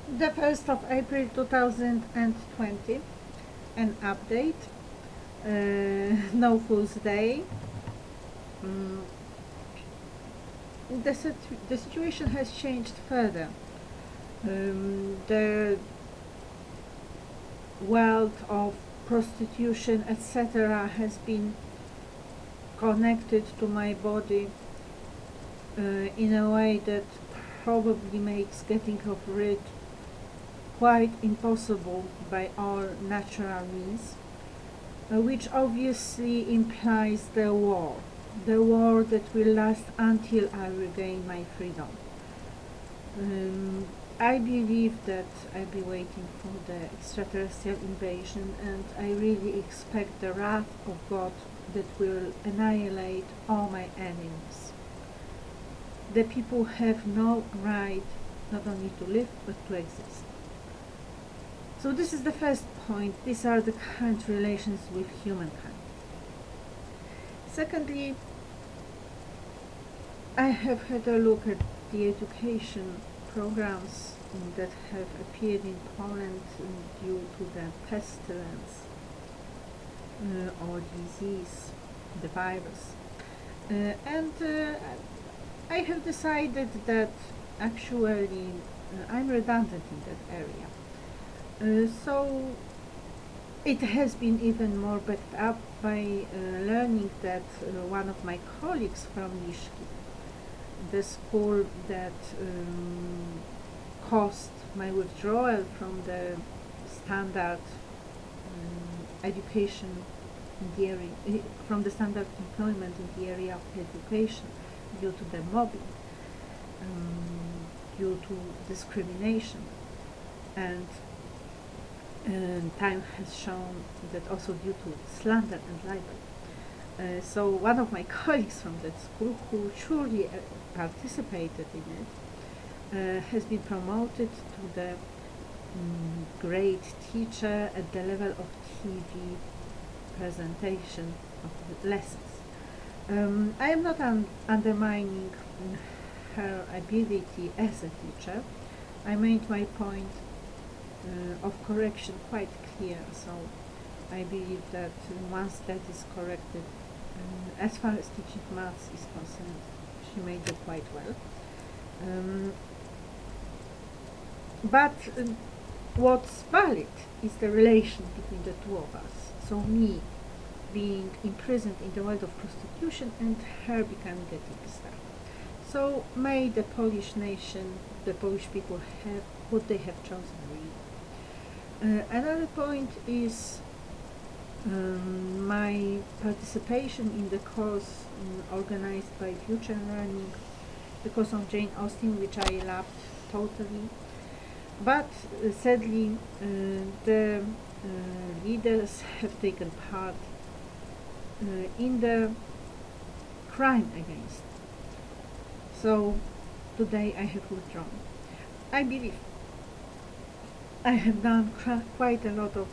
The 1st of April 2020, an update, No Fool's Day. Mm, the situation has changed further. The world of prostitution, etc., has been connected to my body in a way that probably makes getting of it quite impossible by all natural means, which obviously implies the war that will last until I regain my freedom. I believe that I'll be waiting for the extraterrestrial invasion, and I really expect the wrath of God that will annihilate all my enemies. The people have no right not only to live but to exist. So this is the first point. These are the current relations with humankind. Secondly, I have had a look at the education programs that have appeared in Poland due to the pestilence or disease, the virus. And I have decided that actually I'm redundant in that area. So it has been even more backed up by learning that one of my colleagues from Lishki, the school that caused my withdrawal from the standard education in the area, from the standard employment in the area of education due to the mobbing, due to discrimination, and time has shown that also due to slander and libel. So one of my colleagues from that school, who surely participated in it, has been promoted to the grade teacher at the level of TV presentation of the lessons. I am not undermining her ability as a teacher. I made my point of correction quite clear, so I believe that once that is corrected, as far as teaching maths is concerned, she made it quite well. But what's valid is the relation between the two of us. So me being imprisoned in the world of prostitution and her becoming a TV star. So may the Polish nation, the Polish people have what they have chosen really. Another point is my participation in the course organized by Future Learning, the course on Jane Austen, which I loved totally. But sadly, the leaders have taken part in the crime against. So today I have withdrawn. I believe I have done quite a lot of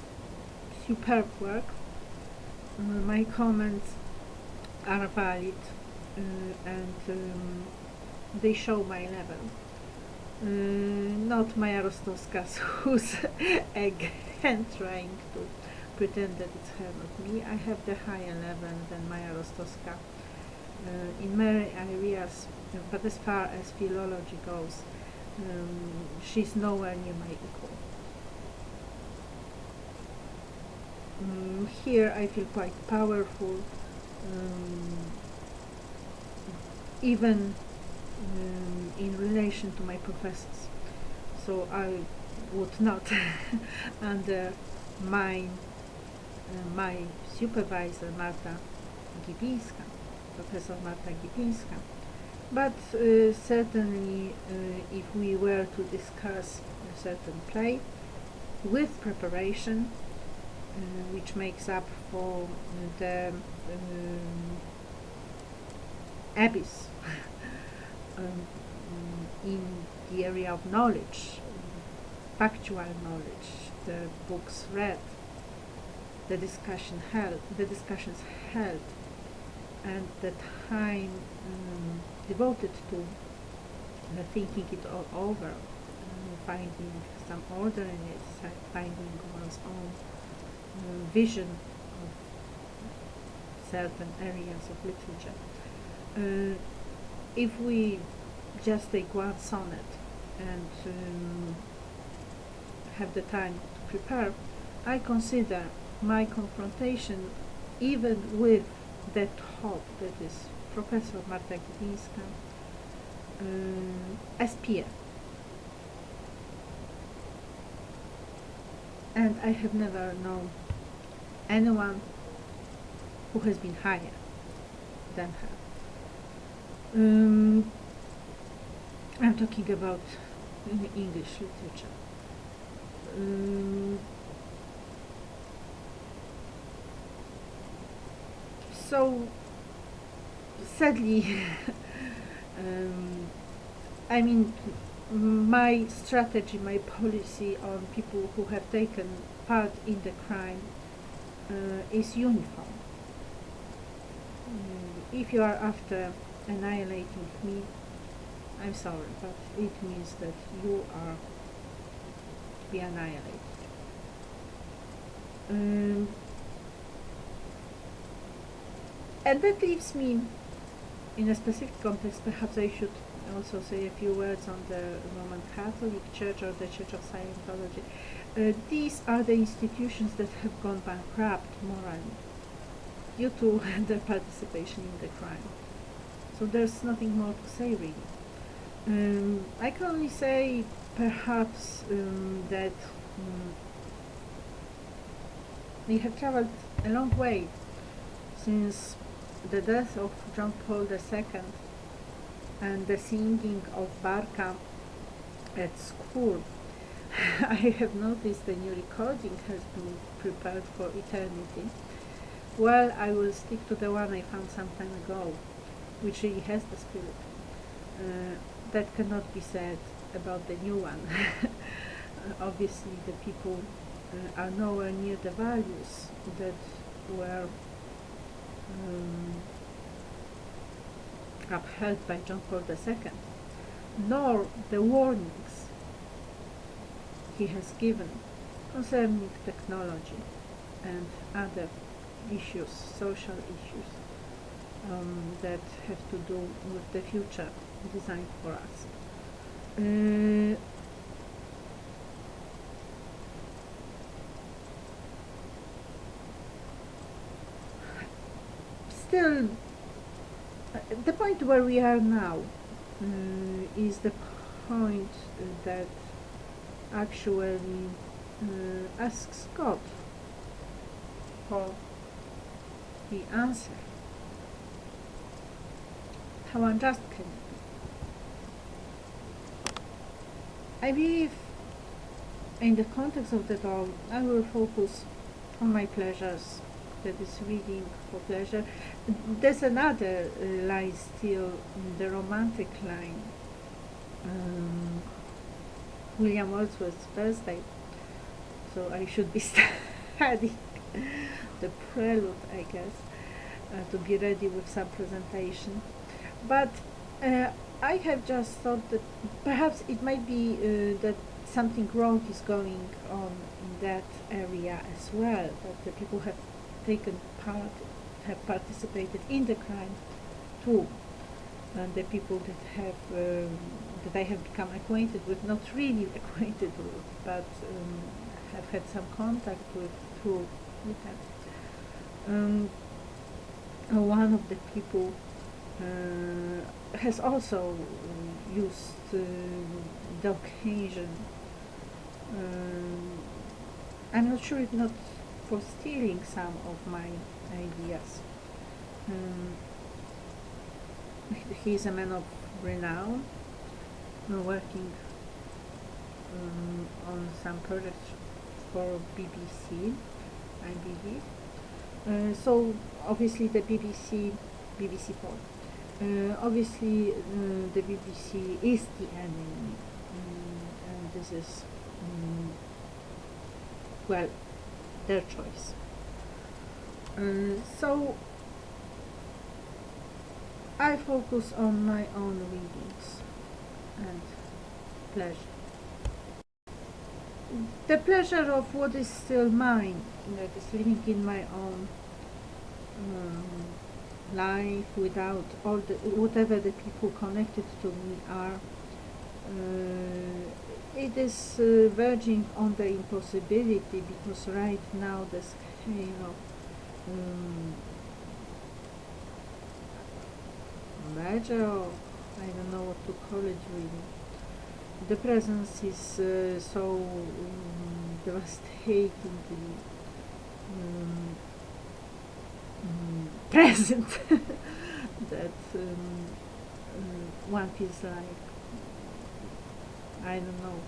superb work. My comments are valid and they show my level. Not Maja Rostowska's, who's again trying to pretend that it's her, not me. I have the higher level than Maja Rostowska in many areas, but as far as philology goes, she's nowhere near my equal. Here I feel quite powerful, even in relation to my professors. So I would not undermine my supervisor, Marta Gibińska, Professor Marta Gibińska. But certainly if we were to discuss a certain play with preparation, which makes up for the abyss in the area of knowledge, factual knowledge, the books read, the discussions held, and the time devoted to thinking it all over, finding some order in it, finding one's own vision of certain areas of literature. If we just take one sonnet and have the time to prepare, I consider my confrontation even with that hope that is Professor Marta Gilińska as peer. And I have never known anyone who has been higher than her. I'm talking about English literature. So sadly, I mean, my strategy, my policy on people who have taken part in the crime is uniform. If you are after annihilating me, I'm sorry, but it means that you are to be annihilated. And that leaves me in a specific context. Perhaps I should also say a few words on the Roman Catholic Church or the Church of Scientology. These are the institutions that have gone bankrupt morally due to their participation in the crime. So there's nothing more to say, really. I can only say perhaps that we have traveled a long way since the death of John Paul II and the singing of Barca at school. I have noticed a new recording has been prepared for eternity. Well, I will stick to the one I found some time ago, which really has the spirit. That cannot be said about the new one. Obviously, the people are nowhere near the values that were upheld by John Paul II, nor the warnings he has given concerning technology and other issues, social issues that have to do with the future designed for us. Still, the point where we are now is the point that actually asks God for the answer. How unjust can it be? I believe in the context of that all, I will focus on my pleasures, that is reading for pleasure. There's another line still, the romantic line, William Wordsworth's birthday, so I should be studying the prelude, I guess, to be ready with some presentation. But I have just thought that perhaps it might be that something wrong is going on in that area as well, that the people have taken part, have participated in the crime too, and the people that have that I have become acquainted with, not really acquainted with, but have had some contact with through them. One of the people has also used the occasion, I'm not sure if not for stealing some of my ideas. He is a man of renown, working on some projects for BBC, I believe. So obviously the BBC 4. Obviously the BBC is the enemy, and this is, well, their choice. So I focus on my own readings and pleasure. the pleasure of what is still mine, that is living in my own life without all the whatever the people connected to me are. It is verging on the impossibility, because right now the scale of merger, or I don't know what to call it really. The presence is so devastatingly present that one feels like, I don't know,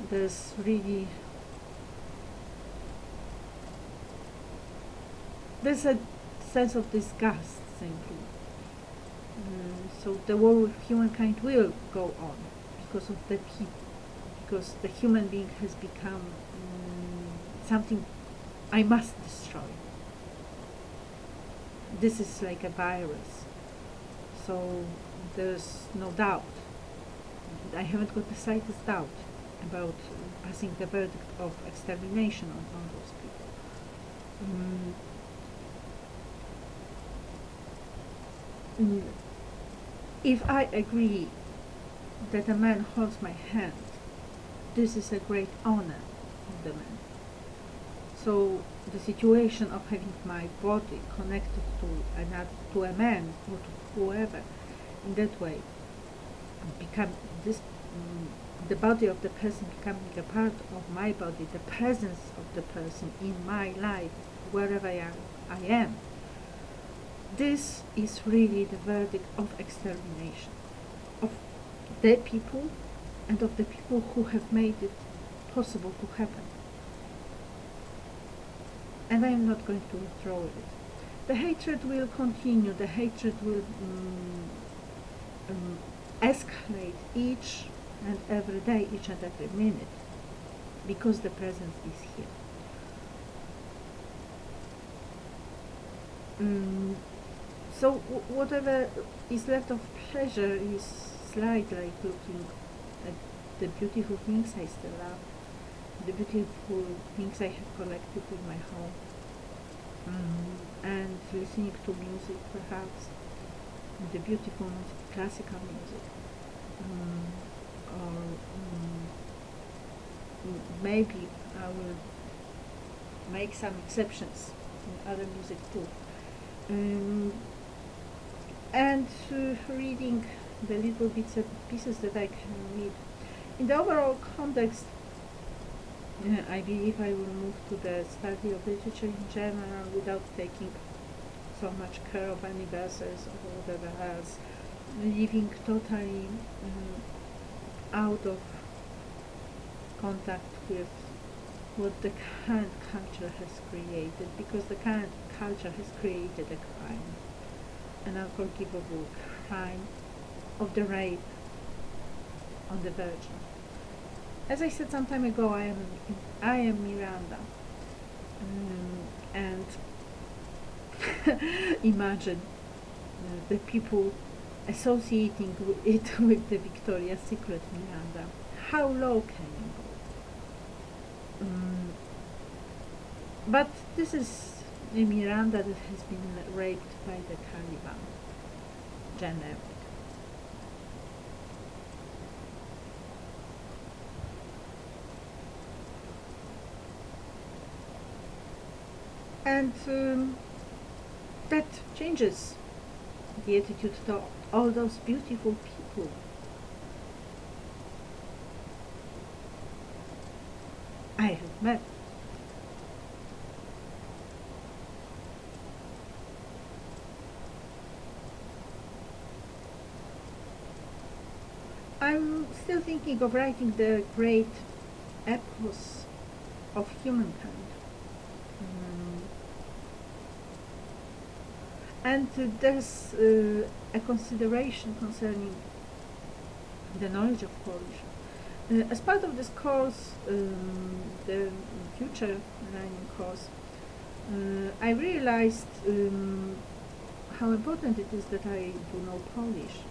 there's really there's a sense of disgust simply. So the war with humankind will go on because of the people, because the human being has become something I must destroy. This is like a virus, so there's no doubt. I haven't got the slightest doubt about passing the verdict of extermination on those people. If I agree that a man holds my hand, this is a great honor of the man. So the situation of having my body connected to a man or to whoever in that way, become this the body of the person becoming a part of my body, the presence of the person in my life wherever I am. This is really the verdict of extermination of the people and of the people who have made it possible to happen. And I am not going to withdraw it. The hatred will continue, the hatred will escalate each and every day, each and every minute, because the presence is here. So whatever is left of pleasure is slight, like looking at the beautiful things I still love, the beautiful things I have collected in my home, and listening to music, perhaps the beautiful music, classical music, or maybe I will make some exceptions in other music too. And reading the little bits and pieces that I can read. In the overall context, I believe I will move to the study of literature in general without taking so much care of any verses or whatever else, living totally out of contact with what the current culture has created, because the current culture has created a crime, an unforgivable crime of the rape on the Virgin. As I said some time ago, I am Miranda, and imagine the people associating it with the Victoria's Secret Miranda. How low can you go? But this is a Miranda that has been raped by the Taliban, generic. And that changes the attitude to all those beautiful people. I have met. I'm still thinking of writing the great epos of humankind. And there's a consideration concerning the knowledge of Polish. As part of this course, the future learning course, I realized how important it is that I do know Polish.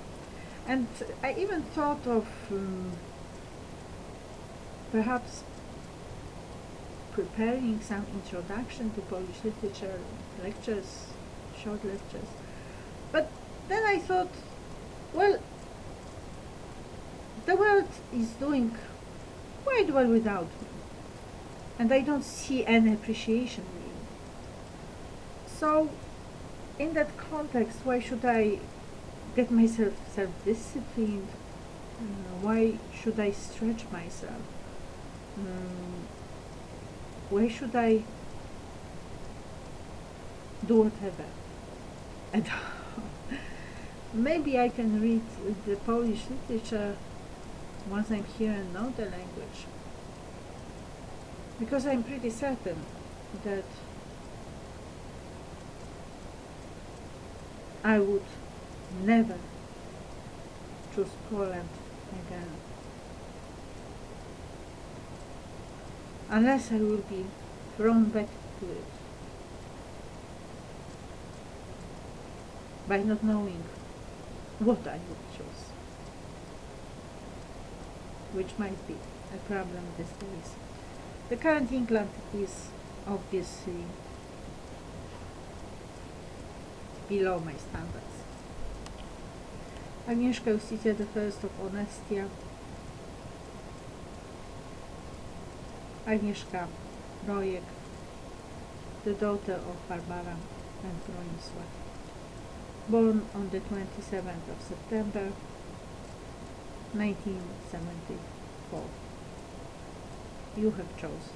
And I even thought of perhaps preparing some introduction to Polish literature, lectures, short lectures. But then I thought, well, the world is doing quite well without me, and I don't see any appreciation in it. So, in that context, why should I get myself self-disciplined? Why should I stretch myself? Why should I do whatever? And maybe I can read the Polish literature once I'm here and know the language, because I'm pretty certain that I would never choose Poland again unless I will be thrown back to it by not knowing what I would choose, which might be a problem these days. The current England is obviously below my standards. Agnieszka Justitia, the first of Onestia. Agnieszka Rojek, the daughter of Barbara and Bronisław. Born on the 27th of September 1974. You have chosen.